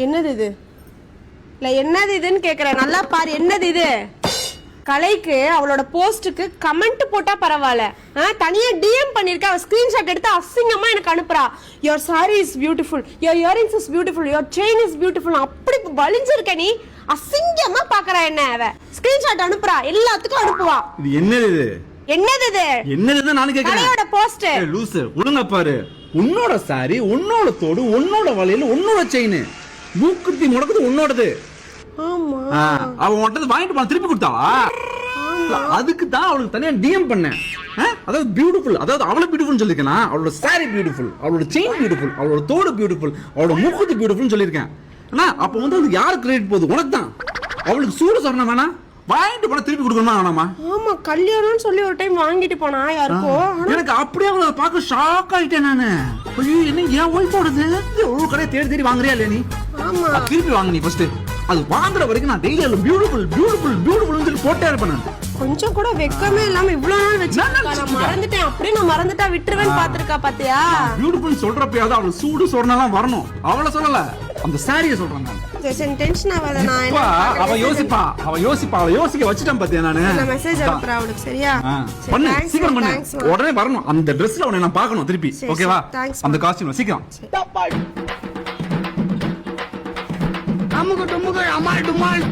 என்னது இது? இல்ல என்னது இதுன்னு கேக்குறேன். நல்லா பாரு, என்னது இது? கலைக்கு அவளோட போஸ்ட்டுக்கு கமெண்ட் போட்டா பரவாயில்ல, தனியா டிஎம் பண்ணிருக்க. அவ ஸ்கிரீன்ஷாட் எடுத்து அசிங்கமா எனக்கு அனுப்புறா. Your sari is beautiful, your earrings is beautiful, your chain is beautiful. அப்படி வலிஞ்சிருக்க நீ, அசிங்கமா பாக்குறா என்ன. அவ ஸ்கிரீன்ஷாட் அனுப்புறா, எல்லாத்துக்கும் அனுப்புவா. இது என்னது இது? என்னது இது? என்னது நான் கேக்குறேன். கலையோட போஸ்ட். லூசு, ஒழுங்கா பாரு. உன்னோட சாரி, உன்னோட தோடு, உன்னோட வளையல், உன்னோட செயின், மூக்குத்தி முடக்குது உன்னோடது. ஆமா, அவ உன்கிட்ட வாங்கிட்டு போன திருப்பி கொடுத்தாவா? அதுக்கு தான் அவளுக்கு தனியா டிஎம் பண்ணேன். அதாவது பியூட்டிஃபுல், அதாவது அவளை பியூட்டிஃபுல் சொல்லிருக்கேன். அவளோட சாரி பியூட்டிஃபுல், அவளோட செயின் பியூட்டிஃபுல், அவளோட தோடு பியூட்டிஃபுல், அவளோட மூக்குத்தி பியூட்டிஃபுல் சொல்லிருக்கேன். அப்ப வந்து அது யாரு கிரெடிட் போகுது? உனக்கு தான். அவளுக்கு சூடு சொன்ன வேணா, வாங்கிட்டு போனா திருப்பி கொடுக்கணுமா வேணாமா? ஆமா, கல்யாணம்னு சொல்லி ஒரு டைம் வாங்கிட்டு போனா யாருக்கோ. எனக்கு அப்படியே அவளை பார்க்க ஷாக் ஆயிட்டேன் நானு. ஐயோ, என்ன ஏன் ஒய்ஃபோடது? ஒரு கடையை தேடி தேடி வாங்குறியா இல்லையா நீ? ஆமா, திருப்பி வாங்க நீ ஃபர்ஸ்ட். அது வாங்குற வரைக்கும் நான் டெய்லி அதுல பியூட்டிஃபுல் பியூட்டிஃபுல் பியூட்டிஃபுல் சொல்லி போட்டே இருப்பேன். கொஞ்சம் கூட வெக்கமே இல்லாம இவ்வளவு நாள் வச்சிருக்கா. நான் மறந்துட்டேன், அப்படியே நான் மறந்துட்டா விட்டுருவேன் பாத்துருக்கா பாத்தியா? பியூட்டிஃபுல் சொல்றப்பயாவது அவளை சூடு சொன்னலாம் வரணும். அவளை சொல்லல, அந்த சாரியை சொல்றேன் நான். டென்ஷன் ஆகாத. நான் அவ யோசிப்பா, அவ யோசிக்க வச்சிட்டேன் பாத்தியா நானு. நான் மெசேஜ் அனுப்புறேன் அவளுக்கு. சரியா? பண்ணு, சீக்கிரம் பண்ணு. உடனே வரணும். அந்த Dressல உன்னை நான் பார்க்கணும் திருப்பி. ஓகேவா? அந்த காஸ்டியூம் சீக்கிரம். அமுக டுமுக அமால் டுமால்.